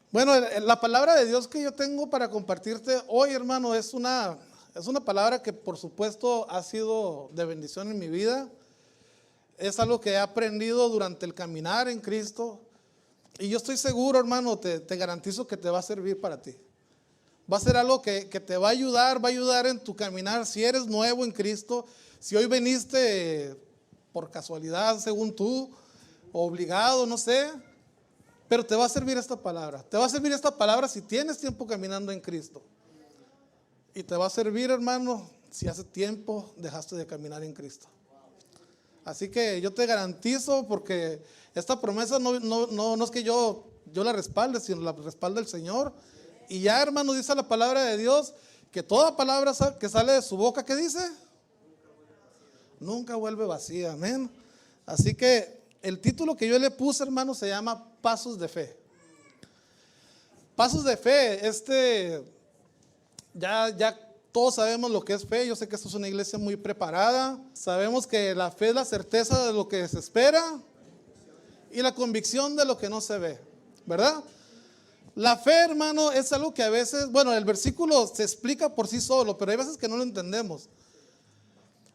Bueno, la palabra de Dios que yo tengo para compartirte hoy, hermano, es una palabra que por supuesto ha sido de bendición en mi vida. Es algo que he aprendido durante el caminar en Cristo. Y yo estoy seguro, hermano, te garantizo que te va a servir para ti. Va a ser algo que te va a ayudar en tu caminar. Si eres nuevo en Cristo, si hoy viniste por casualidad, según tú, obligado, no sé, pero te va a servir esta palabra. Te va a servir esta palabra si tienes tiempo caminando en Cristo. Y te va a servir, hermano, si hace tiempo dejaste de caminar en Cristo. Así que yo te garantizo, porque esta promesa no es que yo la respalde, sino la respalda el Señor. Y ya, hermano, dice la palabra de Dios que toda palabra que sale de su boca, ¿qué dice? Nunca vuelve vacía, amén. Así que el título que yo le puse, hermano, se llama Pasos de Fe. Pasos de fe, ya todos sabemos lo que es fe. Yo sé que esto es una iglesia muy preparada. Sabemos que la fe es la certeza de lo que se espera y la convicción de lo que no se ve, ¿verdad? La fe, hermano, es algo que a veces, bueno, el versículo se explica por sí solo, pero hay veces que no lo entendemos.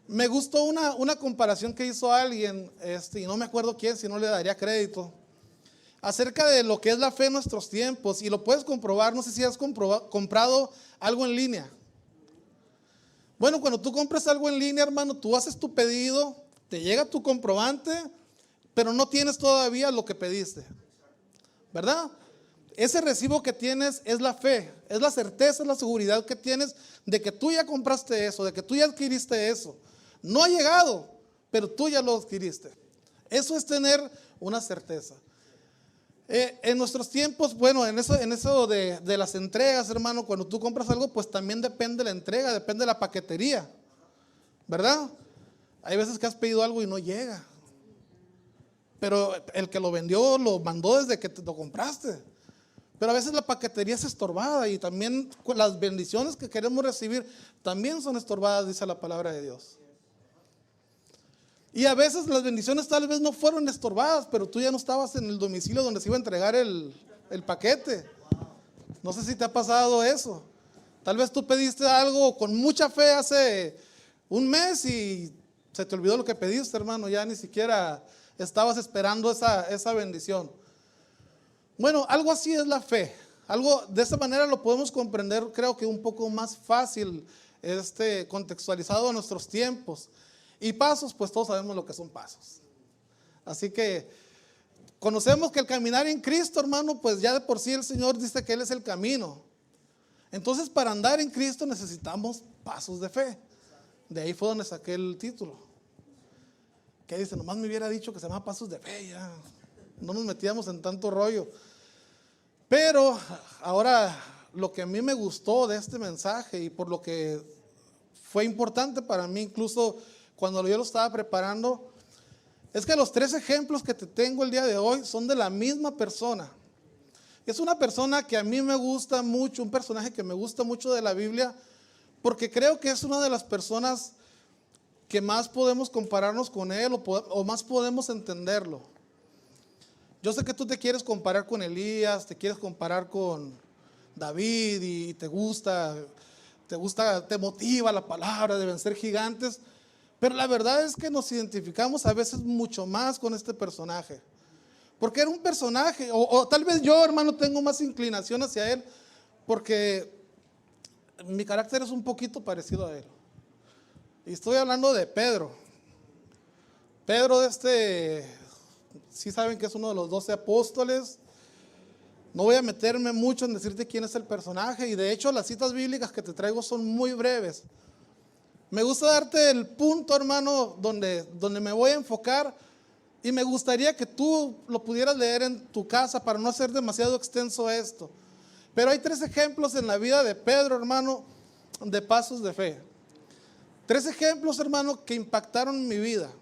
Me gustó una comparación que hizo alguien, y no me acuerdo quién, si no le daría crédito, acerca de lo que es la fe en nuestros tiempos. Y lo puedes comprobar, no sé si has comprado algo en línea. Bueno, cuando tú compras algo en línea, hermano, tú haces tu pedido, te llega tu comprobante, pero no tienes todavía lo que pediste, ¿verdad? Ese recibo que tienes es la fe, es la certeza, es la seguridad que tienes de que tú ya compraste eso, de que tú ya adquiriste eso. No ha llegado, pero tú ya lo adquiriste. Eso es tener una certeza. En nuestros tiempos, bueno, en eso de las entregas, hermano, cuando tú compras algo, pues también depende la entrega, depende la paquetería, ¿verdad? Hay veces que has pedido algo y no llega, pero el que lo vendió lo mandó desde que te lo compraste. Pero a veces la paquetería es estorbada, y también las bendiciones que queremos recibir también son estorbadas, dice la palabra de Dios. Y a veces las bendiciones tal vez no fueron estorbadas, pero tú ya no estabas en el domicilio donde se iba a entregar el paquete. No sé si te ha pasado eso. Tal vez tú pediste algo con mucha fe hace un mes y se te olvidó lo que pediste, hermano. Ya ni siquiera estabas esperando esa bendición. Bueno, algo así es la fe. Algo de esa manera lo podemos comprender, creo que un poco más fácil, contextualizado a nuestros tiempos. Y pasos, pues todos sabemos lo que son pasos. Así que conocemos que el caminar en Cristo, hermano, pues ya de por sí el Señor dice que Él es el camino. Entonces, para andar en Cristo necesitamos pasos de fe. De ahí fue donde saqué el título. Que dice, nomás me hubiera dicho que se llama pasos de fe, ya no nos metíamos en tanto rollo. Pero ahora, lo que a mí me gustó de este mensaje, y por lo que fue importante para mí, incluso cuando yo lo estaba preparando, es que los 3 ejemplos que te tengo el día de hoy son de la misma persona. Es una persona que a mí me gusta mucho, un personaje que me gusta mucho de la Biblia, porque creo que es una de las personas que más podemos compararnos con él, o más podemos entenderlo. Yo sé que tú te quieres comparar con Elías, te quieres comparar con David, y te motiva la palabra de vencer gigantes, pero la verdad es que nos identificamos a veces mucho más con este personaje, porque era un personaje, o tal vez yo, hermano, tengo más inclinación hacia él, porque mi carácter es un poquito parecido a él. Y estoy hablando de Pedro. Pedro, sí saben que es uno de los 12 apóstoles. No voy a meterme mucho en decirte quién es el personaje, y de hecho las citas bíblicas que te traigo son muy breves. Me gusta darte el punto, hermano, donde me voy a enfocar, y me gustaría que tú lo pudieras leer en tu casa para no hacer demasiado extenso esto. Pero hay 3 ejemplos en la vida de Pedro, hermano, de pasos de fe. 3 ejemplos, hermano, que impactaron mi vida.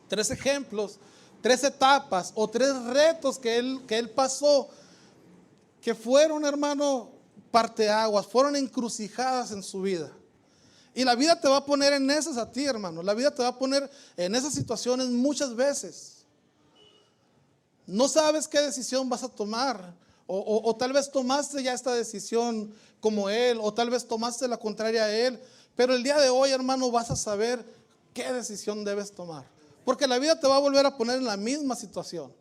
3 ejemplos, 3 etapas o 3 retos que él pasó, que fueron, hermano, parteaguas, fueron encrucijadas en su vida. Y la vida te va a poner en esas a ti, hermano. La vida te va a poner en esas situaciones muchas veces. No sabes qué decisión vas a tomar, O tal vez tomaste ya esta decisión como él, o tal vez tomaste la contraria a él, pero el día de hoy, hermano, vas a saber qué decisión debes tomar. Porque la vida te va a volver a poner en la misma situación.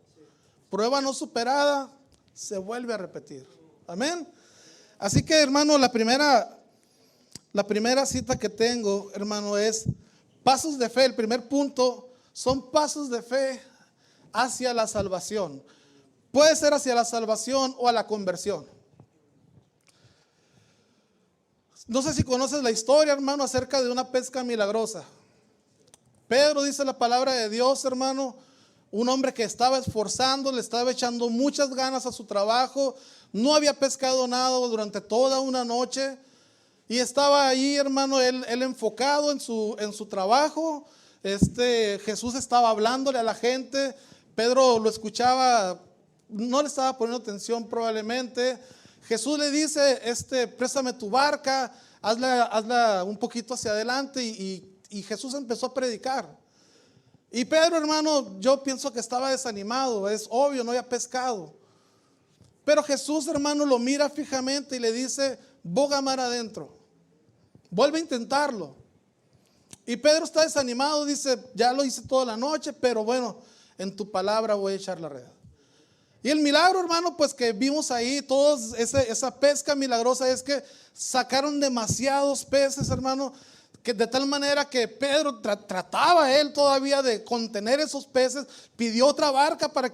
Prueba no superada se vuelve a repetir. Amén. Así que, hermano, la primera cita que tengo, hermano, es pasos de fe. El primer punto son pasos de fe hacia la salvación. Puede ser hacia la salvación o a la conversión. No sé si conoces la historia, hermano, acerca de una pesca milagrosa. Pedro, dice la palabra de Dios, hermano, un hombre que estaba esforzando, le estaba echando muchas ganas a su trabajo, no había pescado nada durante toda una noche y estaba ahí, hermano, él enfocado en su trabajo. Jesús estaba hablándole a la gente, Pedro lo escuchaba, no le estaba poniendo atención probablemente. Jesús le dice, préstame tu barca, hazla un poquito hacia adelante y Jesús empezó a predicar. Y Pedro, hermano, yo pienso que estaba desanimado, es obvio, no había pescado. Pero Jesús, hermano, lo mira fijamente y le dice, boga mar adentro, vuelve a intentarlo. Y Pedro está desanimado, dice, ya lo hice toda la noche, pero bueno, en tu palabra voy a echar la red. Y el milagro, hermano, pues que vimos ahí, todos esa pesca milagrosa es que sacaron demasiados peces, hermano, que de tal manera que Pedro trataba él todavía de contener esos peces, pidió otra barca para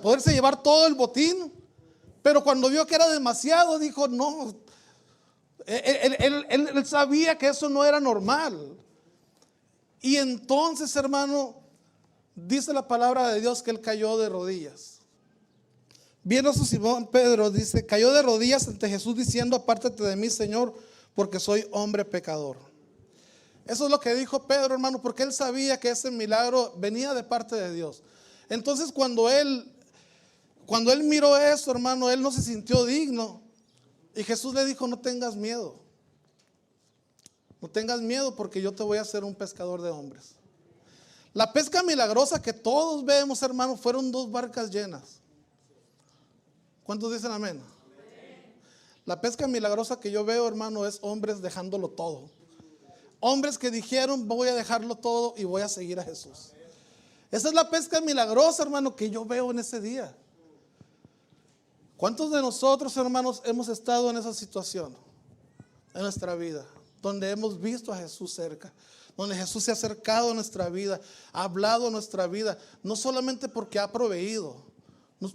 poderse llevar todo el botín, pero cuando vio que era demasiado, dijo, no, él sabía que eso no era normal. Y entonces, hermano, dice la palabra de Dios que él cayó de rodillas. Viendo a su Simón Pedro, dice, cayó de rodillas ante Jesús diciendo, apártate de mí, Señor, porque soy hombre pecador. Eso es lo que dijo Pedro, hermano, porque él sabía que ese milagro venía de parte de Dios. Entonces cuando él miró eso, hermano, él no se sintió digno. Y Jesús le dijo, no tengas miedo. No tengas miedo porque yo te voy a hacer un pescador de hombres. La pesca milagrosa que todos vemos, hermano, fueron 2 barcas llenas. ¿Cuántos dicen amén? La pesca milagrosa que yo veo, hermano, es hombres dejándolo todo. Hombres que dijeron, voy a dejarlo todo y voy a seguir a Jesús. Esa es la pesca milagrosa, hermano, que yo veo en ese día. ¿Cuántos de nosotros, hermanos, hemos estado en esa situación en nuestra vida? Donde hemos visto a Jesús cerca, donde Jesús se ha acercado a nuestra vida, ha hablado a nuestra vida, no solamente porque ha proveído,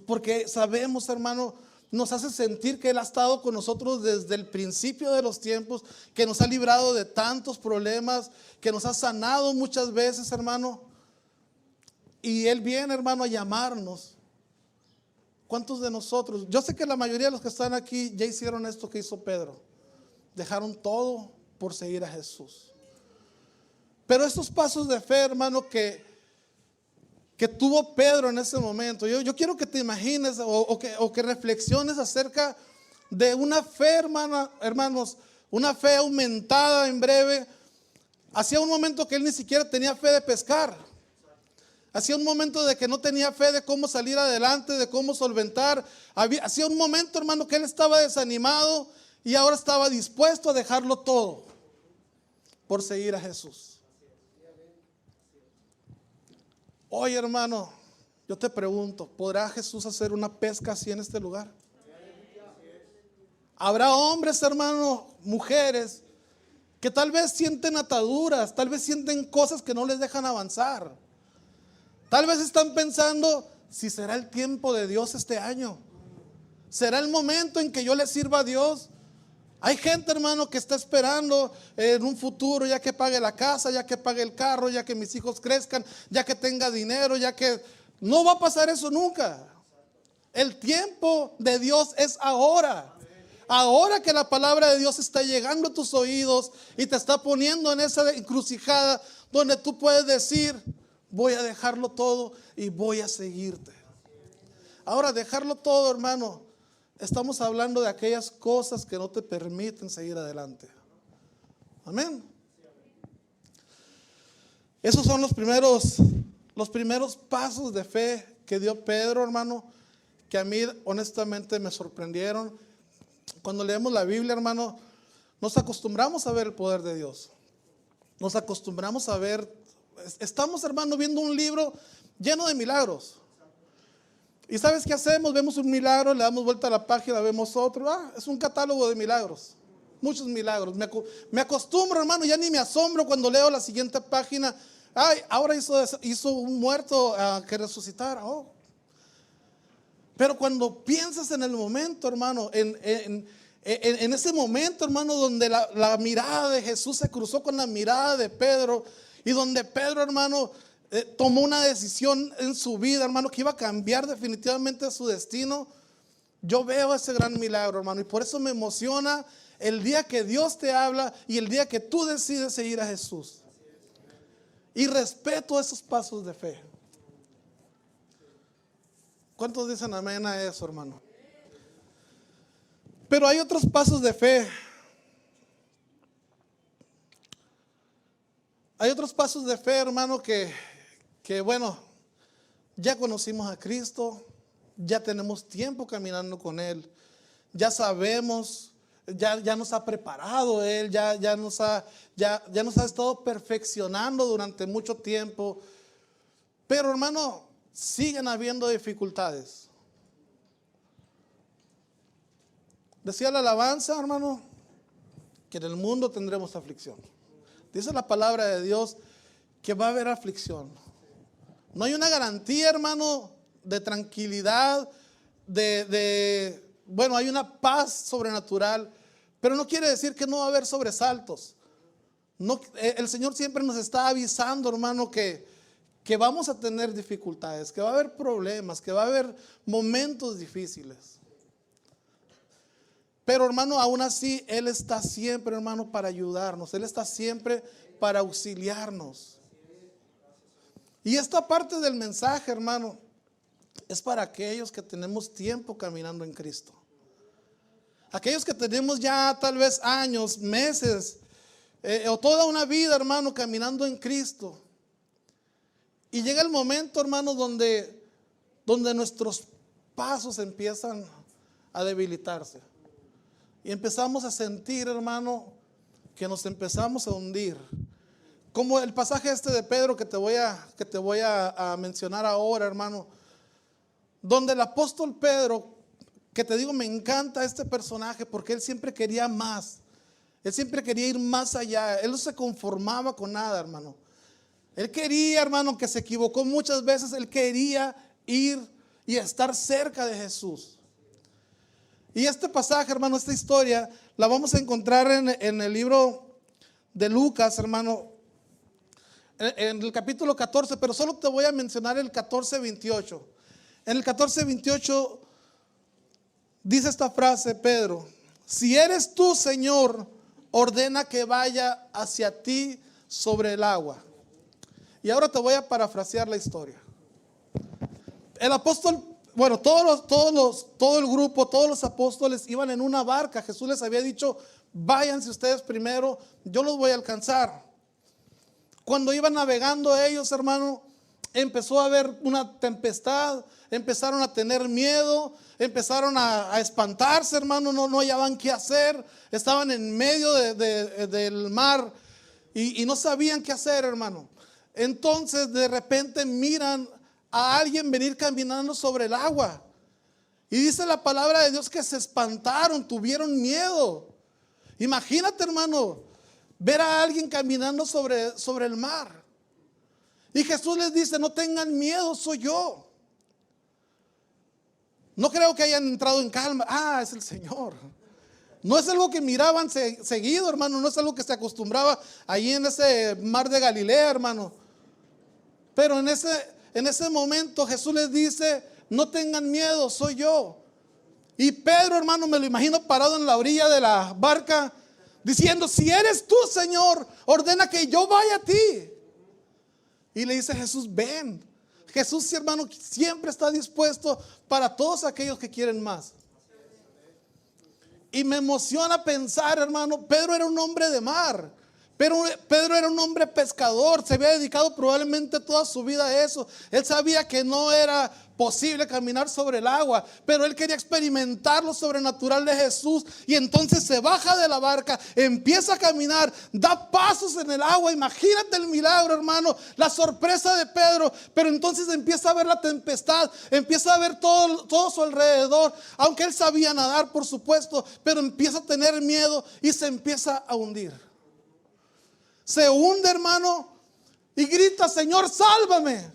porque sabemos, hermano, nos hace sentir que Él ha estado con nosotros desde el principio de los tiempos, que nos ha librado de tantos problemas, que nos ha sanado muchas veces, hermano. Y Él viene, hermano, a llamarnos. ¿Cuántos de nosotros? Yo sé que la mayoría de los que están aquí ya hicieron esto que hizo Pedro. Dejaron todo por seguir a Jesús. Pero estos pasos de fe, hermano, que tuvo Pedro en ese momento, yo quiero que te imagines o que reflexiones acerca de una fe, hermanos, una fe aumentada en breve. Hacía un momento que él ni siquiera tenía fe de pescar. Hacía un momento de que no tenía fe de cómo salir adelante, de cómo solventar. Hacía un momento, hermano, que él estaba desanimado y ahora estaba dispuesto a dejarlo todo por seguir a Jesús. Hoy, hermano, yo te pregunto, ¿podrá Jesús hacer una pesca así en este lugar? Habrá hombres, hermano, mujeres, que tal vez sienten ataduras, tal vez sienten cosas que no les dejan avanzar. Tal vez están pensando, si será el tiempo de Dios este año. ¿Será el momento en que yo le sirva a Dios? Hay gente, hermano, que está esperando en un futuro, ya que pague la casa, ya que pague el carro, ya que mis hijos crezcan, ya que tenga dinero, ya que... No va a pasar eso nunca. El tiempo de Dios es ahora. Ahora que la palabra de Dios está llegando a tus oídos y te está poniendo en esa encrucijada donde tú puedes decir, voy a dejarlo todo y voy a seguirte. Ahora, dejarlo todo, hermano, estamos hablando de aquellas cosas que no te permiten seguir adelante. Amén. Esos son los primeros pasos de fe que dio Pedro, hermano, que a mí honestamente me sorprendieron. Cuando leemos la Biblia, hermano, nos acostumbramos a ver el poder de Dios. Nos acostumbramos a ver, estamos, hermano, viendo un libro lleno de milagros. ¿Y sabes qué hacemos? Vemos un milagro, le damos vuelta a la página, vemos otro. Es un catálogo de milagros. Muchos milagros. Me acostumbro, hermano, ya ni me asombro cuando leo la siguiente página. Ay, ahora hizo un muerto que resucitara. Oh. Pero cuando piensas en el momento, hermano, en ese momento, hermano, donde la mirada de Jesús se cruzó con la mirada de Pedro, y donde Pedro, hermano, tomó una decisión en su vida, hermano, que iba a cambiar definitivamente su destino. Yo veo ese gran milagro, hermano, y por eso me emociona el día que Dios te habla y el día que tú decides seguir a Jesús. Y respeto esos pasos de fe. ¿Cuántos dicen amén a eso, hermano? Pero hay otros pasos de fe. Hay otros pasos de fe, hermano, que bueno, ya conocimos a Cristo, ya tenemos tiempo caminando con Él, ya sabemos, ya nos ha preparado Él, ya nos ha estado perfeccionando durante mucho tiempo. Pero, hermano, siguen habiendo dificultades. Decía la alabanza, hermano, que en el mundo tendremos aflicción. Dice la palabra de Dios que va a haber aflicción. No hay una garantía, hermano, de tranquilidad, bueno, hay una paz sobrenatural, pero no quiere decir que no va a haber sobresaltos. No, el Señor siempre nos está avisando, hermano, que vamos a tener dificultades, que va a haber problemas, que va a haber momentos difíciles. Pero, hermano, aún así, Él está siempre, hermano, para ayudarnos. Él está siempre para auxiliarnos. Y esta parte del mensaje, hermano, es para aquellos que tenemos tiempo caminando en Cristo. Aquellos que tenemos ya tal vez años, meses, o toda una vida, hermano, caminando en Cristo. Y llega el momento, hermano, donde nuestros pasos empiezan a debilitarse. Y empezamos a sentir, hermano, que nos empezamos a hundir. Como el pasaje este de Pedro que te voy a mencionar ahora, hermano. Donde el apóstol Pedro, que te digo, me encanta este personaje porque él siempre quería más. Él siempre quería ir más allá. Él no se conformaba con nada, hermano. Él quería, hermano, que se equivocó muchas veces. Él quería ir y estar cerca de Jesús. Y este pasaje, hermano, esta historia, la vamos a encontrar en el libro de Lucas, hermano, en el capítulo 14, pero solo te voy a mencionar el 14:28. En el 14:28 dice esta frase, Pedro: si eres tú, Señor, ordena que vaya hacia ti sobre el agua. Y ahora te voy a parafrasear la historia. El apóstol, bueno, todo el grupo, todos los apóstoles iban en una barca. Jesús les había dicho: váyanse ustedes primero, yo los voy a alcanzar. Cuando iban navegando ellos, hermano, empezó a haber una tempestad, empezaron a tener miedo, empezaron a espantarse, hermano, no hallaban qué hacer, estaban en medio del mar y no sabían qué hacer, hermano. Entonces de repente miran a alguien venir caminando sobre el agua. Y dice la palabra de Dios que se espantaron, tuvieron miedo. Imagínate, hermano, ver a alguien caminando sobre el mar. Y Jesús les dice: no tengan miedo, soy yo. No creo que hayan entrado en calma. Es el Señor. No es algo que miraban seguido, hermano. No es algo que se acostumbraba ahí en ese mar de Galilea, hermano. Pero en ese momento Jesús les dice: no tengan miedo, soy yo. Y Pedro, hermano, me lo imagino parado en la orilla de la barca diciendo: si eres tú, Señor, ordena que yo vaya a ti. Y le dice Jesús: ven. Jesús, hermano, siempre está dispuesto para todos aquellos que quieren más. Y me emociona pensar, hermano, Pedro era un hombre de mar. Pero Pedro era un hombre pescador, se había dedicado probablemente toda su vida a eso. Él sabía que no era posible caminar sobre el agua, pero él quería experimentar lo sobrenatural de Jesús. Y entonces se baja de la barca, empieza a caminar, da pasos en el agua. Imagínate el milagro, hermano, la sorpresa de Pedro. Pero entonces empieza a ver la tempestad, empieza a ver todo su alrededor, aunque él sabía nadar, por supuesto, pero empieza a tener miedo y se empieza a hundir. Se hunde, hermano, y grita: Señor, sálvame.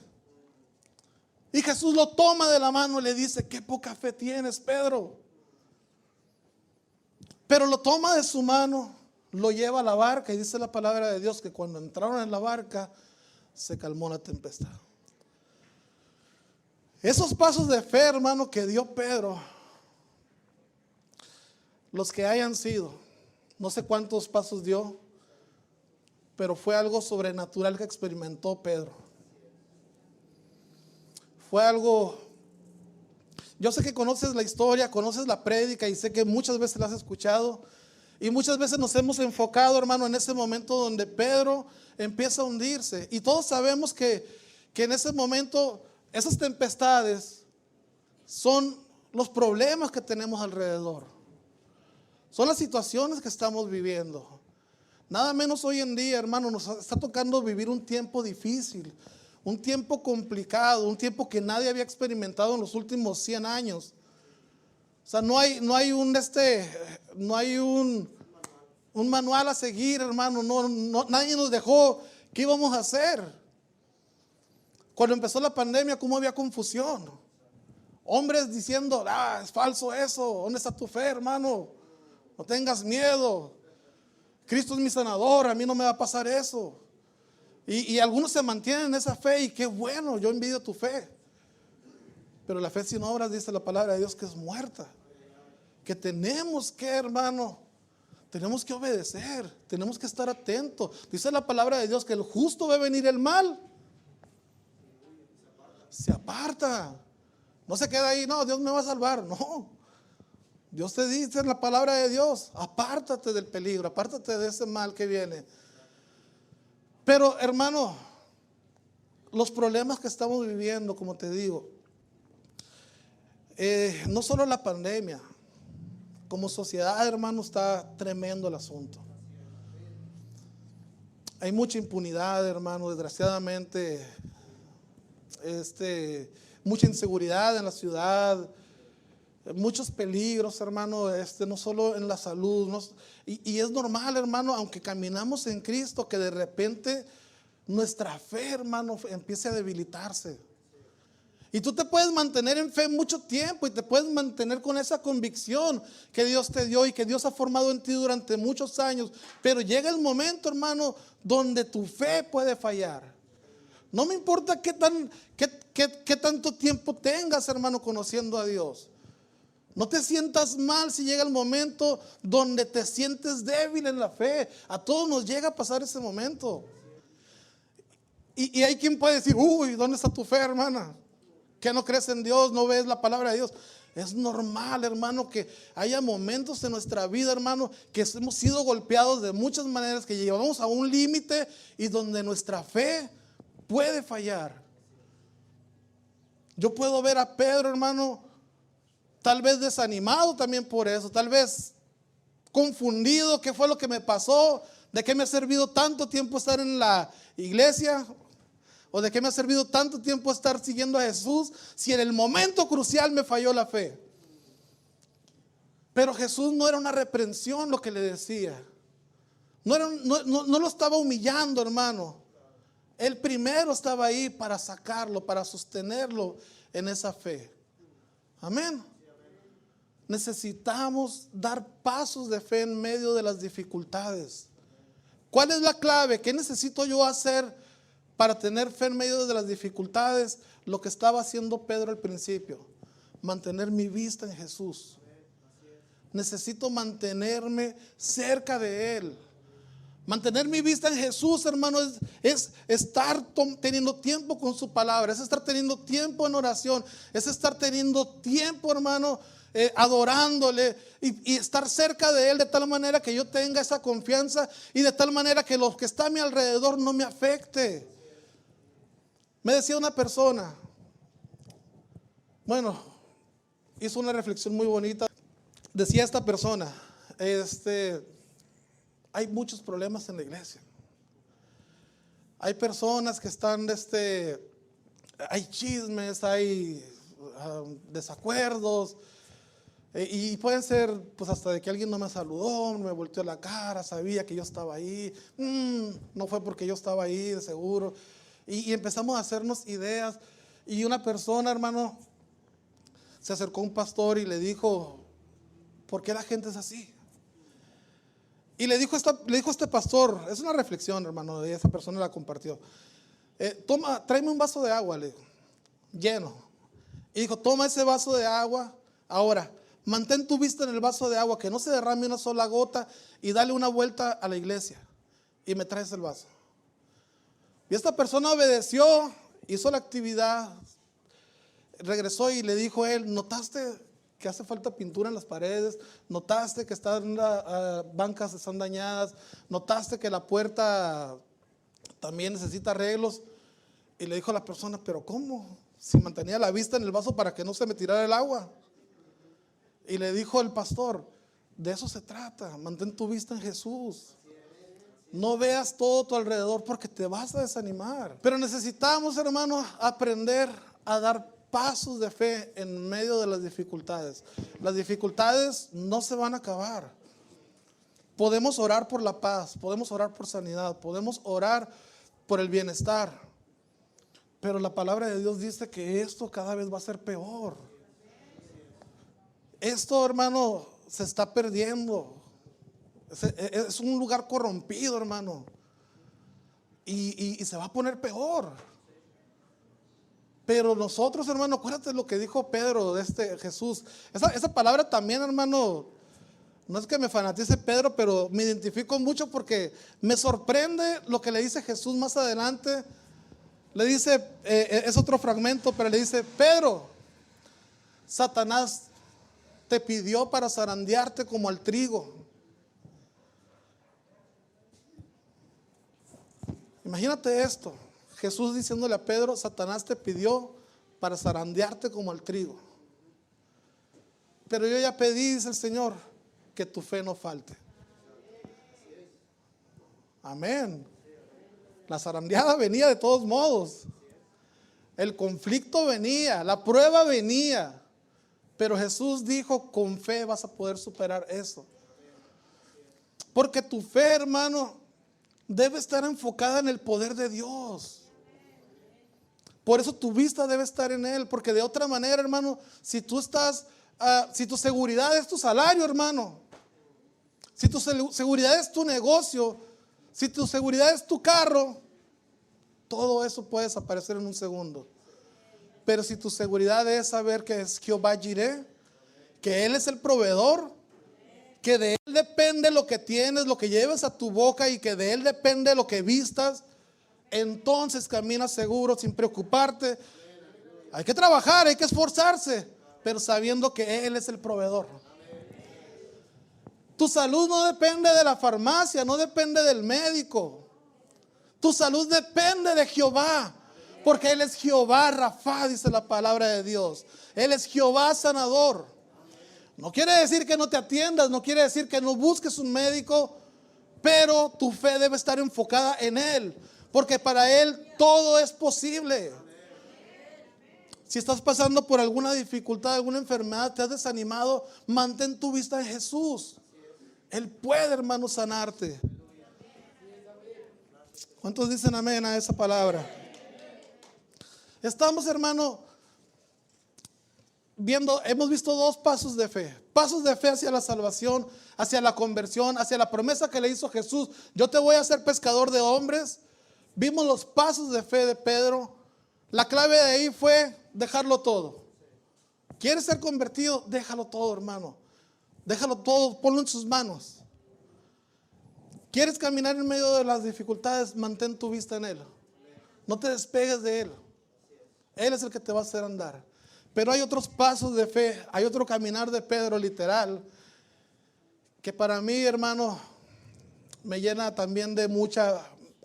Y Jesús lo toma de la mano y le dice: qué poca fe tienes, Pedro. Pero lo toma de su mano, lo lleva a la barca, y dice la palabra de Dios que cuando entraron en la barca se calmó la tempestad. Esos pasos de fe, hermano, que dio Pedro, los que hayan sido, no sé cuántos pasos dio, pero fue algo sobrenatural que experimentó Pedro. Fue algo, yo sé que conoces la historia, conoces la prédica, y sé que muchas veces la has escuchado, y muchas veces nos hemos enfocado, hermano, en ese momento donde Pedro empieza a hundirse. Y todos sabemos que en ese momento esas tempestades son los problemas que tenemos alrededor, son las situaciones que estamos viviendo. Nada menos hoy en día, hermano, nos está tocando vivir un tiempo difícil, un tiempo complicado, un tiempo que nadie había experimentado en los últimos 100 años. O sea, no hay un manual a seguir, hermano. Nadie nos dejó qué íbamos a hacer. Cuando empezó la pandemia, ¿cómo había confusión? Hombres diciendo: es falso eso, ¿dónde está tu fe, hermano? No tengas miedo. Cristo es mi sanador, a mí no me va a pasar eso. Y algunos se mantienen en esa fe, y qué bueno, yo envidio tu fe. Pero la fe sin obras, dice la palabra de Dios, que es muerta. Que tenemos que, hermano, tenemos que obedecer, tenemos que estar atentos. Dice la palabra de Dios que el justo ve venir el mal, se aparta. No se queda ahí: no, Dios me va a salvar. No. Dios te dice en la palabra de Dios: apártate del peligro, apártate de ese mal que viene. Pero, hermano, los problemas que estamos viviendo, como te digo, no solo la pandemia, como sociedad, hermano, está tremendo el asunto. Hay mucha impunidad, hermano, desgraciadamente, mucha inseguridad en la ciudad. Muchos peligros, hermano, no solo en la salud, y es normal, hermano, aunque caminamos en Cristo, que de repente nuestra fe, hermano, empiece a debilitarse. Y tú te puedes mantener en fe mucho tiempo, y te puedes mantener con esa convicción que Dios te dio y que Dios ha formado en ti durante muchos años, pero llega el momento, hermano, donde tu fe puede fallar. No me importa qué tanto tiempo tengas, hermano, conociendo a Dios. No te sientas mal si llega el momento donde te sientes débil en la fe. A todos nos llega a pasar ese momento. Y hay quien puede decir: uy, ¿dónde está tu fe, hermana? ¿Que no crees en Dios? ¿No ves la palabra de Dios? Es normal, hermano, que haya momentos en nuestra vida, hermano, que hemos sido golpeados de muchas maneras, que llevamos a un límite y donde nuestra fe puede fallar. Yo puedo ver a Pedro, hermano, tal vez desanimado también por eso, tal vez confundido: ¿qué fue lo que me pasó? ¿De qué me ha servido tanto tiempo estar en la iglesia? ¿O de qué me ha servido tanto tiempo estar siguiendo a Jesús si en el momento crucial me falló la fe? Pero Jesús no era una reprensión lo que le decía. No lo estaba humillando, hermano. Él primero estaba ahí para sacarlo, para sostenerlo en esa fe. Amén. Necesitamos dar pasos de fe en medio de las dificultades. ¿Cuál es la clave? ¿Qué necesito yo hacer para tener fe en medio de las dificultades? Lo que estaba haciendo Pedro al principio: mantener mi vista en Jesús. Necesito mantenerme cerca de Él. Mantener mi vista en Jesús, hermano, es estar teniendo tiempo con su palabra, es estar teniendo tiempo en oración, es estar teniendo tiempo, hermano, adorándole y estar cerca de Él, de tal manera que yo tenga esa confianza y de tal manera que lo que está a mi alrededor no me afecte. Me decía una persona: Bueno, hizo una reflexión muy bonita. Decía esta persona, hay muchos problemas en la iglesia. Hay personas que están, hay chismes, hay desacuerdos, y pueden ser pues hasta de que alguien no me saludó, no me volteó la cara, sabía que yo estaba ahí, no fue porque yo estaba ahí de seguro, y empezamos a hacernos ideas. Y una persona, hermano, se acercó a un pastor y le dijo: ¿por qué la gente es así? Y le dijo este pastor, es una reflexión, hermano, y esa persona la compartió. Tráeme un vaso de agua, le dijo, lleno. Y dijo: toma ese vaso de agua, ahora mantén tu vista en el vaso de agua, que no se derrame una sola gota, y dale una vuelta a la iglesia y me traes el vaso. Y esta persona obedeció, hizo la actividad, regresó y le dijo a él: ¿notaste que hace falta pintura en las paredes? ¿Notaste que bancas están dañadas? ¿Notaste que la puerta también necesita arreglos? Y le dijo a la persona: ¿pero cómo? Si mantenía la vista en el vaso para que no se me tirara el agua. Y le dijo el pastor: de eso se trata, mantén tu vista en Jesús. No veas todo a tu alrededor porque te vas a desanimar. Pero necesitamos, hermanos, aprender a dar pasos de fe en medio de las dificultades. Las dificultades no se van a acabar. Podemos orar por la paz, podemos orar por sanidad, podemos orar por el bienestar. Pero la palabra de Dios dice que esto cada vez va a ser peor. Esto, hermano, se está perdiendo. Es un lugar corrompido, hermano. Y se va a poner peor. Pero nosotros, hermano, acuérdate lo que dijo Pedro de Jesús. Esa palabra también, hermano, no es que me fanatice Pedro, pero me identifico mucho porque me sorprende lo que le dice Jesús más adelante. Le dice, es otro fragmento, pero le dice: Pedro, Satanás te pidió para zarandearte como al trigo. Imagínate esto, Jesús diciéndole a Pedro: Satanás te pidió para zarandearte como al trigo. Pero yo ya pedí, dice el Señor, que tu fe no falte. Amén. La zarandeada venía de todos modos. El conflicto venía, la prueba venía. Pero Jesús dijo: con fe vas a poder superar eso. Porque tu fe, hermano, debe estar enfocada en el poder de Dios. Por eso tu vista debe estar en Él. Porque de otra manera, hermano, si tu seguridad es tu salario, hermano, si tu seguridad es tu negocio, si tu seguridad es tu carro, todo eso puede desaparecer en un segundo. Pero si tu seguridad es saber que es Jehová Jireh, que Él es el proveedor, que de Él depende lo que tienes, lo que lleves a tu boca, y que de Él depende lo que vistas, entonces caminas seguro sin preocuparte. Hay que trabajar, hay que esforzarse, pero sabiendo que Él es el proveedor. Tu salud no depende de la farmacia, no depende del médico. Tu salud depende de Jehová, porque Él es Jehová Rafa, dice la palabra de Dios. Él es Jehová sanador. No quiere decir que no te atiendas, no quiere decir que no busques un médico, pero tu fe debe estar enfocada en Él, porque para Él todo es posible. Si estás pasando por alguna dificultad, alguna enfermedad, te has desanimado, mantén tu vista en Jesús. Él puede, hermano, sanarte. ¿Cuántos dicen amén a esa palabra? Estamos, hermano, hemos visto dos pasos de fe. Pasos de fe hacia la salvación, hacia la conversión, hacia la promesa que le hizo Jesús: yo te voy a hacer pescador de hombres. Vimos los pasos de fe de Pedro. La clave de ahí fue dejarlo todo. ¿Quieres ser convertido? Déjalo todo, hermano. Déjalo todo, ponlo en sus manos. ¿Quieres caminar en medio de las dificultades? Mantén tu vista en Él. No te despegues de Él. Él es el que te va a hacer andar. Pero hay otros pasos de fe, hay otro caminar de Pedro literal, que para mí, hermano, me llena también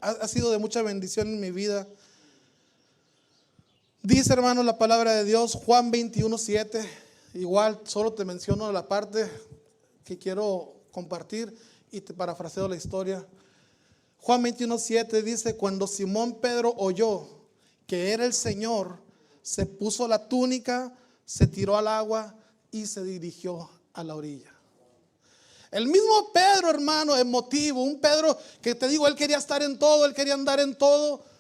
ha sido de mucha bendición en mi vida. Dice, hermano, la palabra de Dios, Juan 21:7. Igual, solo te menciono la parte que quiero compartir y te parafraseo la historia. Juan 21:7 dice: cuando Simón Pedro oyó que era el Señor, se puso la túnica, se tiró al agua y se dirigió a la orilla. El mismo Pedro, hermano, emotivo, un Pedro que te digo, él quería estar en todo, él quería andar en todo.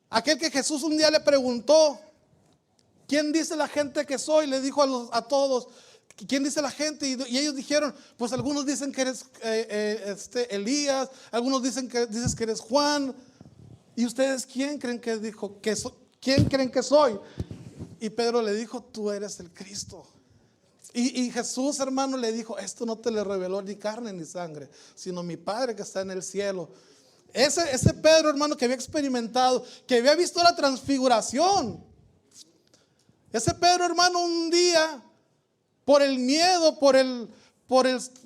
Aquel que Jesús un día le preguntó: ¿quién dice la gente que soy? Le dijo a todos: ¿quién dice la gente? Y ellos dijeron: pues algunos dicen que eres Elías, algunos dicen que dices que eres Juan. ¿Y ustedes quién creen que dijo? ¿Quién creen que soy? Y Pedro le dijo: tú eres el Cristo. Y Jesús, hermano, le dijo: esto no te lo reveló ni carne ni sangre, sino mi Padre que está en el cielo. Ese Pedro, hermano, que había experimentado, que había visto la transfiguración. Ese Pedro, hermano, un día, por el miedo, por el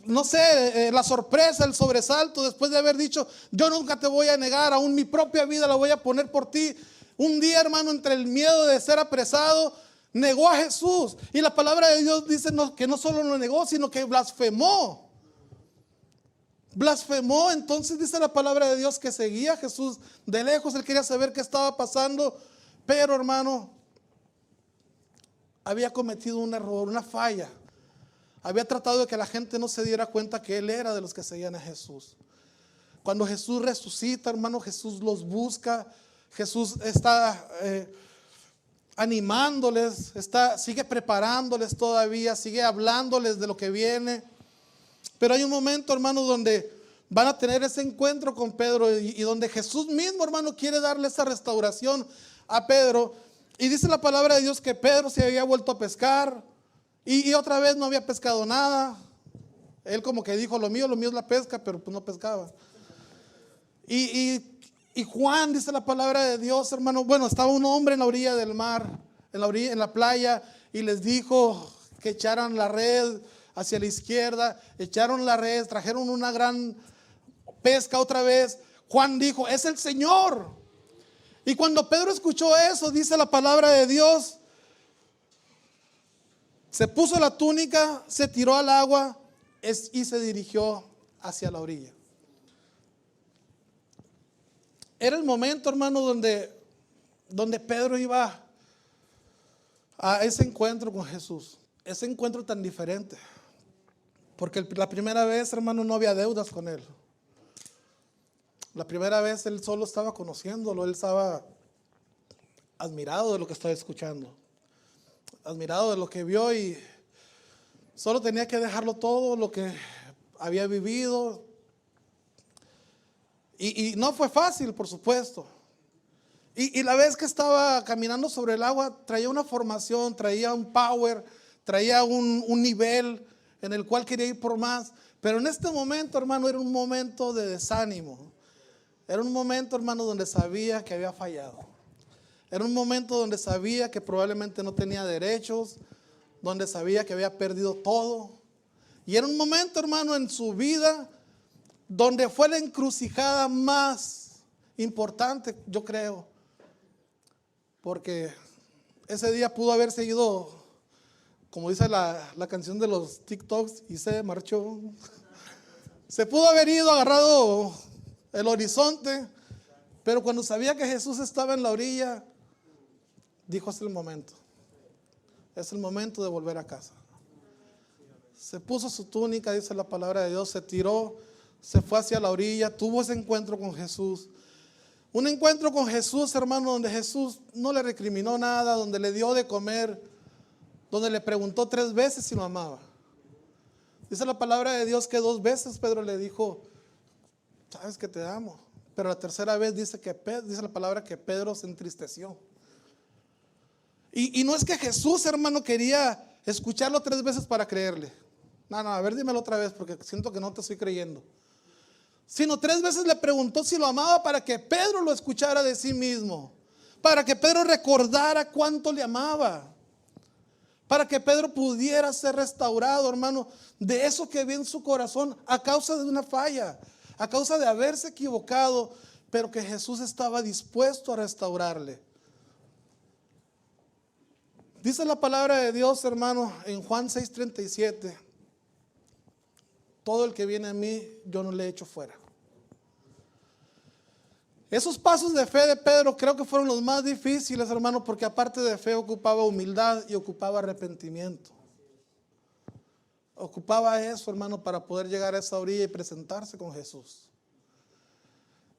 no sé, la sorpresa, el sobresalto, después de haber dicho: yo nunca te voy a negar, aún mi propia vida la voy a poner por ti. Un día, hermano, entre el miedo de ser apresado, negó a Jesús. Y la palabra de Dios dice que no solo lo negó, sino que blasfemó. Blasfemó. Entonces dice la palabra de Dios que seguía a Jesús de lejos. Él quería saber qué estaba pasando. Pero, hermano, había cometido un error, una falla. Había tratado de que la gente no se diera cuenta que él era de los que seguían a Jesús. Cuando Jesús resucita, hermano, Jesús los busca. Jesús está animándoles, sigue preparándoles todavía, sigue hablándoles de lo que viene. Pero hay un momento, hermano, donde van a tener ese encuentro con Pedro y donde Jesús mismo, hermano, quiere darle esa restauración a Pedro. Y dice la palabra de Dios que Pedro se había vuelto a pescar y otra vez no había pescado nada. Él como que dijo: lo mío es la pesca, pero pues no pescaba. Y Juan, dice la palabra de Dios, hermano, bueno, estaba un hombre en la orilla del mar, en la playa, y les dijo que echaran la red hacia la izquierda. Echaron la red, trajeron una gran pesca otra vez. Juan dijo: es el Señor. Y cuando Pedro escuchó eso, dice la palabra de Dios, se puso la túnica, se tiró al agua y se dirigió hacia la orilla. Era el momento, hermano, donde Pedro iba a ese encuentro con Jesús. Ese encuentro tan diferente. Porque la primera vez, hermano, no había deudas con él. La primera vez él solo estaba conociéndolo. Él estaba admirado de lo que estaba escuchando, admirado de lo que vio, y solo tenía que dejarlo todo, lo que había vivido. Y no fue fácil, por supuesto. Y la vez que estaba caminando sobre el agua, traía una formación, traía un power, traía un nivel en el cual quería ir por más. Pero en este momento, hermano, era un momento de desánimo. Era un momento, hermano, donde sabía que había fallado. Era un momento donde sabía que probablemente no tenía derechos, donde sabía que había perdido todo. Y era un momento, hermano, en su vida donde fue la encrucijada más importante, yo creo. Porque ese día pudo haber seguido, como dice la canción de los TikToks, y se marchó. Se pudo haber ido, agarrado el horizonte, pero cuando sabía que Jesús estaba en la orilla, dijo: es el momento. Es el momento de volver a casa. Se puso su túnica, dice la palabra de Dios, se tiró, se fue hacia la orilla, tuvo ese encuentro con Jesús. Un encuentro con Jesús, hermano, donde Jesús no le recriminó nada, donde le dio de comer, donde le preguntó 3 veces si lo amaba. Dice la palabra de Dios que 2 veces Pedro le dijo: sabes que te amo. Pero la tercera vez dice la palabra que Pedro se entristeció. Y no es que Jesús, hermano, quería escucharlo 3 veces para creerle. No, a ver, dímelo otra vez porque siento que no te estoy creyendo. Sino 3 veces le preguntó si lo amaba para que Pedro lo escuchara de sí mismo. Para que Pedro recordara cuánto le amaba. Para que Pedro pudiera ser restaurado, hermano, de eso que había en su corazón a causa de una falla, a causa de haberse equivocado, pero que Jesús estaba dispuesto a restaurarle. Dice la palabra de Dios, hermano, en Juan 6:37, todo el que viene a mí, yo no le echo fuera. Esos pasos de fe de Pedro creo que fueron los más difíciles, hermano, porque aparte de fe ocupaba humildad y ocupaba arrepentimiento. Ocupaba eso, hermano, para poder llegar a esa orilla y presentarse con Jesús.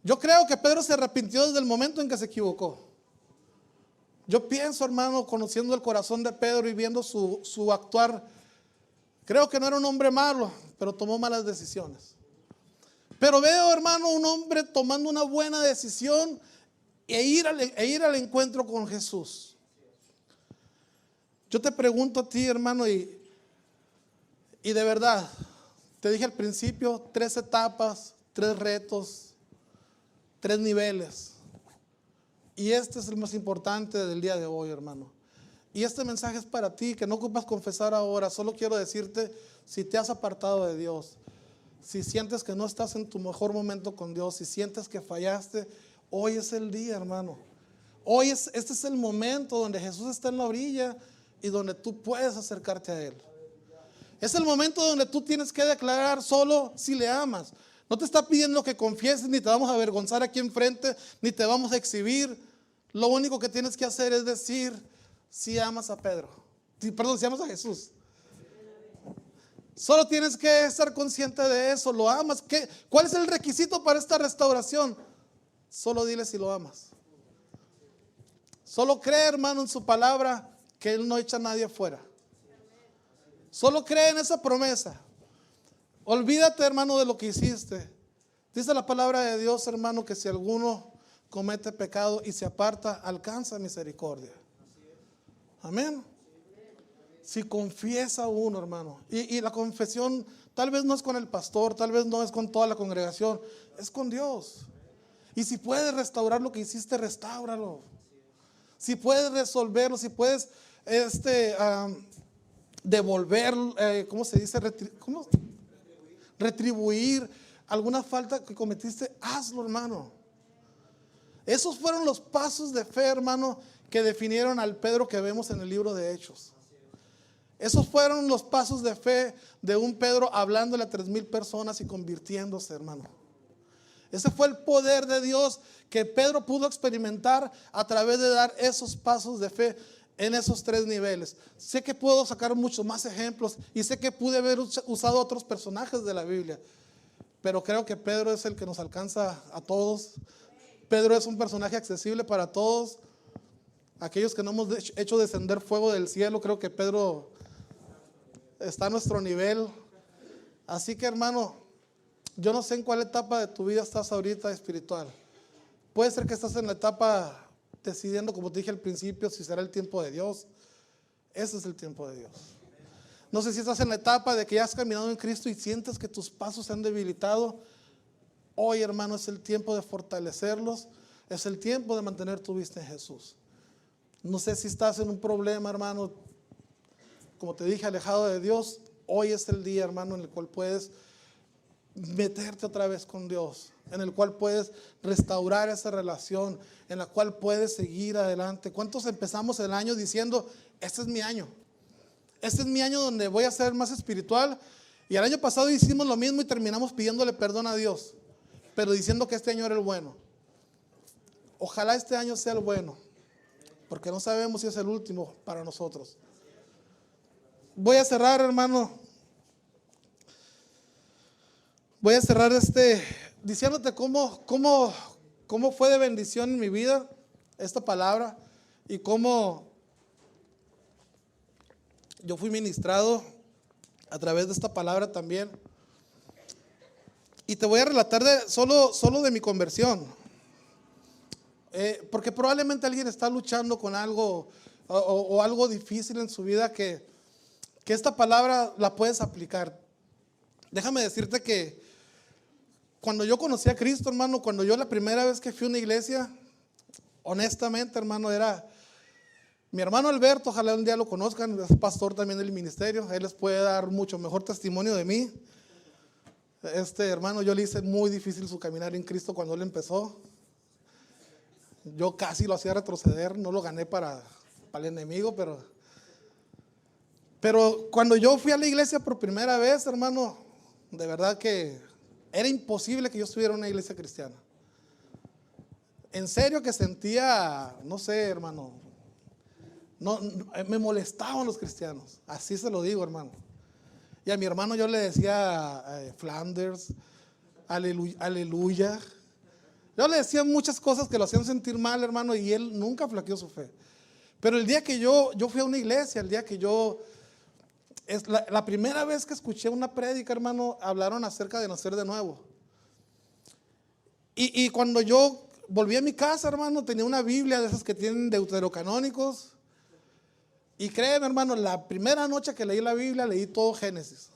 Yo creo que Pedro se arrepintió desde el momento en que se equivocó. Yo pienso, hermano, conociendo el corazón de Pedro y viendo su actuar, creo que no era un hombre malo, pero tomó malas decisiones. Pero veo, hermano, un hombre tomando una buena decisión e ir al encuentro con Jesús. Yo te pregunto a ti, hermano, y de verdad, te dije al principio, 3 etapas, 3 retos, 3 niveles. Y este es el más importante del día de hoy, hermano. Y este mensaje es para ti, que no ocupas confesar ahora. Solo quiero decirte, si te has apartado de Dios, si sientes que no estás en tu mejor momento con Dios, si sientes que fallaste, hoy es el día, hermano. Este es el momento donde Jesús está en la orilla y donde tú puedes acercarte a Él. Es el momento donde tú tienes que declarar solo si le amas. No te está pidiendo que confieses, ni te vamos a avergonzar aquí enfrente, ni te vamos a exhibir. Lo único que tienes que hacer es decir si amas a Pedro. Si amas a Jesús. Solo tienes que estar consciente de eso. ¿Lo amas? ¿Cuál es el requisito para esta restauración? Solo dile si lo amas. Solo cree, hermano, en su palabra que Él no echa a nadie fuera. Solo cree en esa promesa. Olvídate, hermano, de lo que hiciste. Dice la palabra de Dios, hermano, que si alguno comete pecado y se aparta, alcanza misericordia. Amén. Si confiesa uno, hermano, y la confesión tal vez no es con el pastor, tal vez no es con toda la congregación, es con Dios. Y si puedes restaurar lo que hiciste, restáuralo. Si puedes resolverlo, si puedes devolver, ¿cómo se dice? Retribuir alguna falta que cometiste, hazlo, hermano. Esos fueron los pasos de fe, hermano, que definieron al Pedro que vemos en el libro de Hechos. Esos fueron los pasos de fe de un Pedro hablándole a 3,000 personas y convirtiéndose, hermano. Ese fue el poder de Dios que Pedro pudo experimentar a través de dar esos pasos de fe en esos 3 niveles. Sé que puedo sacar muchos más ejemplos y sé que pude haber usado otros personajes de la Biblia, pero creo que Pedro es el que nos alcanza a todos. Pedro es un personaje accesible para todos. Aquellos que no hemos hecho descender fuego del cielo, creo que Pedro está a nuestro nivel. Así que, hermano, yo no sé en cuál etapa de tu vida estás ahorita espiritual. Puede ser que estás en la etapa decidiendo, como te dije al principio, si será el tiempo de Dios. Ese es el tiempo de Dios. No sé si estás en la etapa de que ya has caminado en Cristo y sientes que tus pasos se han debilitado. Hoy, hermano, es el tiempo de fortalecerlos. Es el tiempo de mantener tu vista en Jesús. No sé si estás en un problema, hermano, como te dije, alejado de Dios. Hoy es el día, hermano, en el cual puedes meterte otra vez con Dios, en el cual puedes restaurar esa relación, en la cual puedes seguir adelante. ¿Cuántos empezamos el año diciendo, este es mi año? Este es mi año donde voy a ser más espiritual. Y el año pasado hicimos lo mismo y terminamos pidiéndole perdón a Dios, pero diciendo que este año era el bueno. Ojalá este año sea el bueno, porque no sabemos si es el último para nosotros. Voy a cerrar, hermano. Voy a cerrar diciéndote cómo fue de bendición en mi vida esta palabra y cómo yo fui ministrado a través de esta palabra también. Y te voy a relatar solo de mi conversión. Porque probablemente alguien está luchando con algo o algo difícil en su vida que esta palabra la puedes aplicar. Déjame decirte que cuando yo conocí a Cristo, hermano, cuando yo la primera vez que fui a una iglesia, honestamente, hermano, era mi hermano Alberto. Ojalá un día lo conozcan, es pastor también del ministerio. Él les puede dar mucho mejor testimonio de mí. Hermano, yo le hice muy difícil su caminar en Cristo cuando él empezó. Yo casi lo hacía retroceder, no lo gané para el enemigo, pero Pero cuando yo fui a la iglesia por primera vez, hermano, de verdad que era imposible que yo estuviera en una iglesia cristiana. En serio que sentía, no sé, hermano, me molestaban los cristianos. Así se lo digo, hermano. Y a mi hermano yo le decía Flanders, aleluya, aleluya. Yo le decía muchas cosas que lo hacían sentir mal, hermano, y él nunca flaqueó su fe. Pero el día que yo fui a una iglesia, el día que es la primera vez que escuché una prédica, hermano, hablaron acerca de nacer de nuevo. Y cuando yo volví a mi casa, hermano, tenía una Biblia de esas que tienen deuterocanónicos. Y créeme, hermano, la primera noche que leí la Biblia, leí todo Génesis.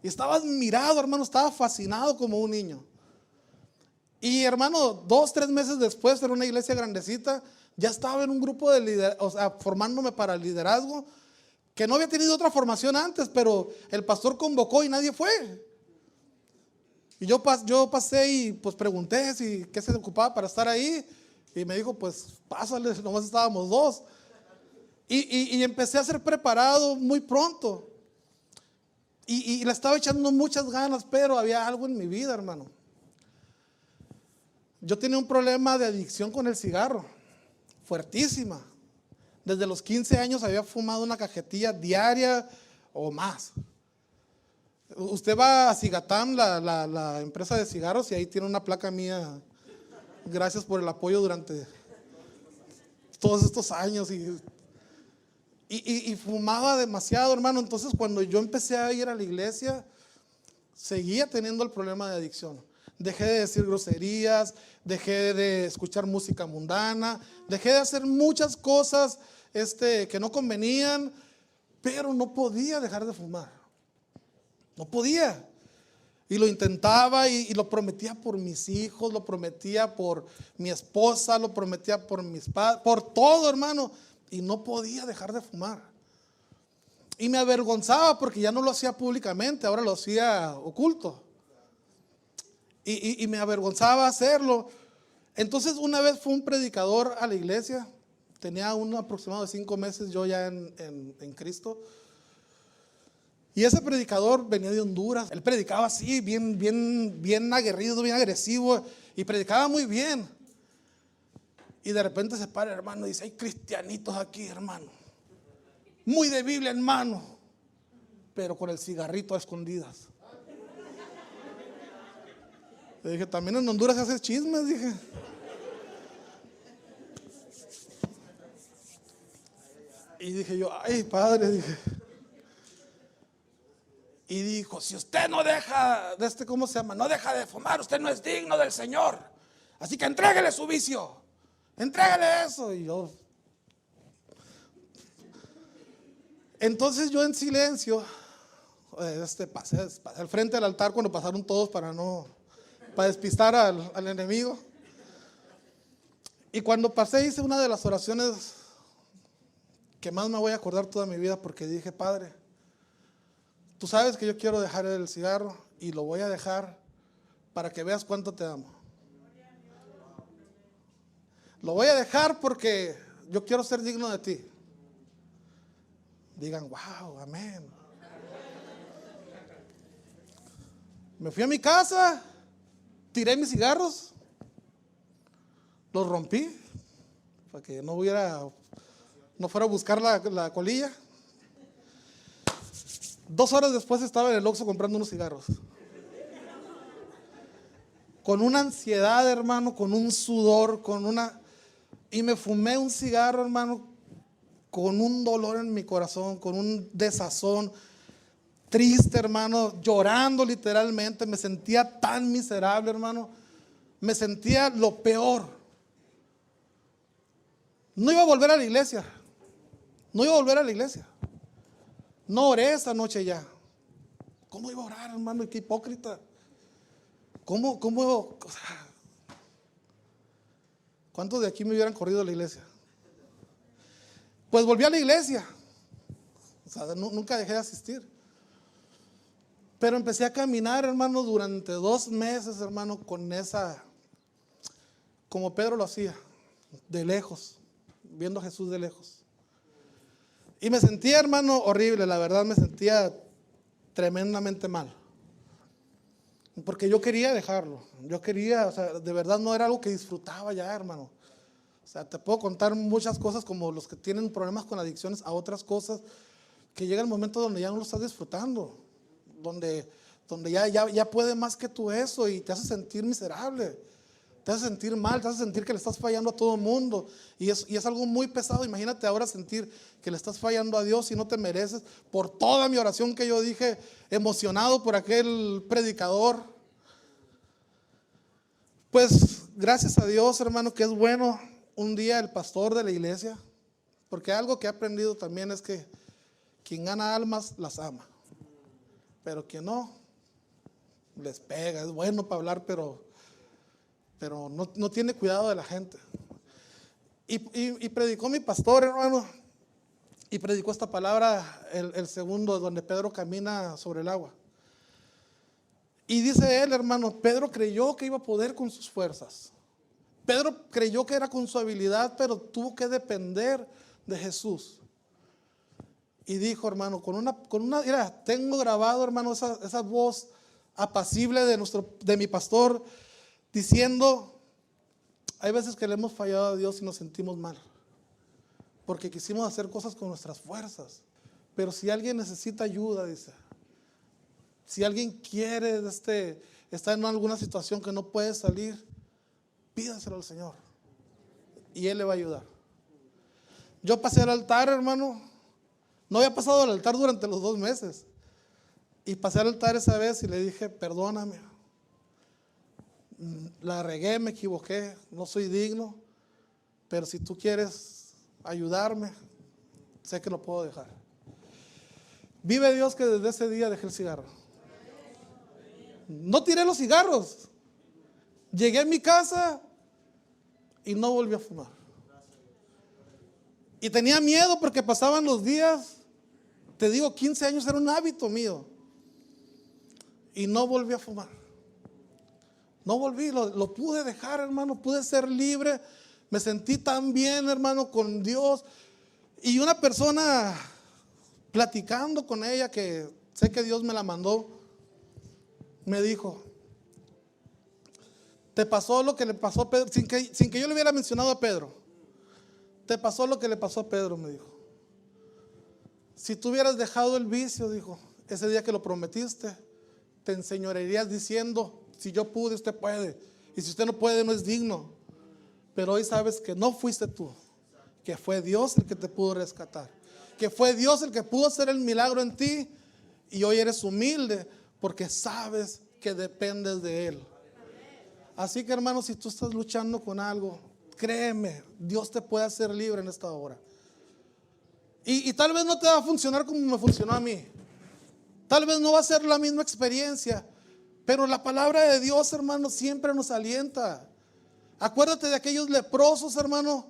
Y estaba admirado, hermano, estaba fascinado como un niño. Y hermano, 2, 3 meses después, en una iglesia grandecita, ya estaba en un grupo de liderazgo, o sea, formándome para el liderazgo, que no había tenido otra formación antes, pero el pastor convocó y nadie fue. Y yo pasé y pues pregunté si qué se ocupaba para estar ahí. Y me dijo, pues pásale, nomás estábamos 2. Y empecé a ser preparado muy pronto. Y le estaba echando muchas ganas, pero había algo en mi vida, hermano. Yo tenía un problema de adicción con el cigarro, fuertísima. Desde los 15 años había fumado una cajetilla diaria o más. Usted va a Cigatam, la empresa de cigarros, y ahí tiene una placa mía. Gracias por el apoyo durante todos estos años. Y fumaba demasiado, hermano. Entonces cuando yo empecé a ir a la iglesia, seguía teniendo el problema de adicción. Dejé de decir groserías, dejé de escuchar música mundana, dejé de hacer muchas cosas que no convenían, pero no podía dejar de fumar. No podía. Y lo intentaba y lo prometía por mis hijos, lo prometía por mi esposa, lo prometía por mis padres, por todo, hermano. Y no podía dejar de fumar. Y me avergonzaba porque ya no lo hacía públicamente, ahora lo hacía oculto. Y me avergonzaba hacerlo. Entonces una vez fue un predicador a la iglesia, tenía un aproximado de 5 meses yo ya en Cristo. Y ese predicador venía de Honduras. Él predicaba así, bien aguerrido, bien agresivo, y predicaba muy bien. Y de repente se para, hermano, y dice: hay cristianitos aquí, hermano, muy de Biblia en mano, pero con el cigarrito a escondidas. Le dije: también en Honduras se hace chismes, dije. Y dije yo: ay, padre, dije. Y dijo: si usted no deja ¿cómo se llama? No deja de fumar, usted no es digno del Señor. Así que entréguele su vicio, entrégale eso. Y yo, entonces yo en silencio, pasé al frente del altar cuando pasaron todos para despistar al enemigo. Y cuando pasé hice una de las oraciones que más me voy a acordar toda mi vida, porque dije: Padre, tú sabes que yo quiero dejar el cigarro y lo voy a dejar para que veas cuánto te amo. Lo voy a dejar porque yo quiero ser digno de ti. Digan: wow, amén. Me fui a mi casa, tiré mis cigarros, los rompí para que no fuera a buscar la colilla. 2 horas después estaba en el Oxxo comprando unos cigarros. Con una ansiedad, hermano, con un sudor, y me fumé un cigarro, hermano, con un dolor en mi corazón, con un desazón, triste, hermano, llorando literalmente. Me sentía tan miserable, hermano. Me sentía lo peor. No iba a volver a la iglesia. No oré esa noche ya. ¿Cómo iba a orar, hermano? Qué hipócrita. ¿Cómo? O sea, ¿cuántos de aquí me hubieran corrido a la iglesia? Pues volví a la iglesia. O sea, nunca dejé de asistir. Pero empecé a caminar, hermano, durante 2 meses, hermano, como Pedro lo hacía, de lejos, viendo a Jesús de lejos. Y me sentía, hermano, horrible, la verdad me sentía tremendamente mal. Porque yo quería dejarlo, yo quería, o sea, de verdad no era algo que disfrutaba ya, hermano. O sea, te puedo contar muchas cosas como los que tienen problemas con adicciones a otras cosas, que llega el momento donde ya no lo estás disfrutando, donde ya puede más que tú eso y te hace sentir miserable, te hace sentir mal, te hace sentir que le estás fallando a todo el mundo y es algo muy pesado. Imagínate ahora sentir que le estás fallando a Dios y no te mereces, por toda mi oración que yo dije, emocionado por aquel predicador. Pues gracias a Dios, hermano, que es bueno un día el pastor de la iglesia, porque algo que he aprendido también es que quien gana almas las ama, pero quien no, les pega. Es bueno para hablar, pero no tiene cuidado de la gente. Y predicó mi pastor, hermano, y predicó esta palabra, el segundo, donde Pedro camina sobre el agua. Y dice él, hermano, Pedro creyó que iba a poder con sus fuerzas. Pedro creyó que era con su habilidad, pero tuvo que depender de Jesús. Y dijo, hermano, mira, tengo grabado, hermano, esa voz apacible de mi pastor, diciendo, hay veces que le hemos fallado a Dios y nos sentimos mal, porque quisimos hacer cosas con nuestras fuerzas. Pero si alguien necesita ayuda, dice, si alguien quiere está en alguna situación que no puede salir, pídaselo al Señor y Él le va a ayudar. Yo pasé al altar, hermano. No había pasado al altar durante los 2 meses. Y pasé al altar esa vez y le dije, perdóname, la regué, me equivoqué, no soy digno, pero si tú quieres ayudarme, sé que lo puedo dejar. Vive Dios que desde ese día dejé el cigarro. No tiré los cigarros. Llegué a mi casa y no volví a fumar. Y tenía miedo porque pasaban los días. Te digo, 15 años era un hábito mío. Y no volví a fumar. No volví, lo pude dejar, hermano. Pude ser libre. Me sentí tan bien, hermano, con Dios. Y una persona, platicando con ella, que sé que Dios me la mandó, me dijo, te pasó lo que le pasó a Pedro, sin que yo le hubiera mencionado a Pedro. Te pasó lo que le pasó a Pedro, me dijo. Si tú hubieras dejado el vicio, dijo, ese día que lo prometiste, te enseñorearías diciendo, si yo pude, usted puede. Y si usted no puede, no es digno. Pero hoy sabes que no fuiste tú, que fue Dios el que te pudo rescatar, que fue Dios el que pudo hacer el milagro en ti. Y hoy eres humilde porque sabes que dependes de Él. Así que, hermano, si tú estás luchando con algo, créeme, Dios te puede hacer libre en esta hora. Y tal vez no te va a funcionar como me funcionó a mí. Tal vez no va a ser la misma experiencia. Pero la palabra de Dios, hermano, siempre nos alienta. Acuérdate de aquellos leprosos, hermano,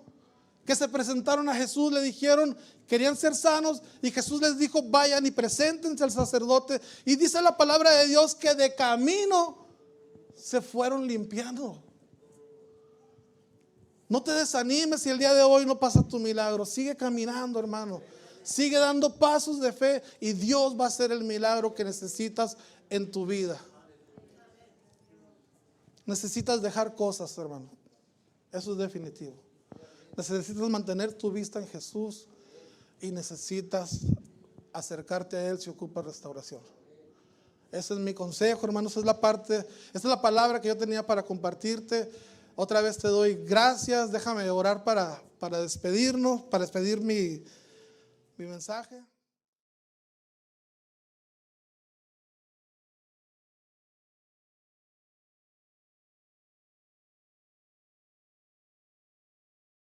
que se presentaron a Jesús, le dijeron, querían ser sanos, y Jesús les dijo, vayan y preséntense al sacerdote. Y dice la palabra de Dios que de camino se fueron limpiando. No te desanimes si el día de hoy no pasa tu milagro. Sigue caminando, hermano. Sigue dando pasos de fe y Dios va a hacer el milagro que necesitas en tu vida. Necesitas dejar cosas, hermano. Eso es definitivo. Necesitas mantener tu vista en Jesús y necesitas acercarte a Él si ocupas restauración. Ese es mi consejo, hermanos. Esa es la palabra que yo tenía para compartirte. Otra vez te doy gracias. Déjame orar para despedirnos, para despedir mi mensaje.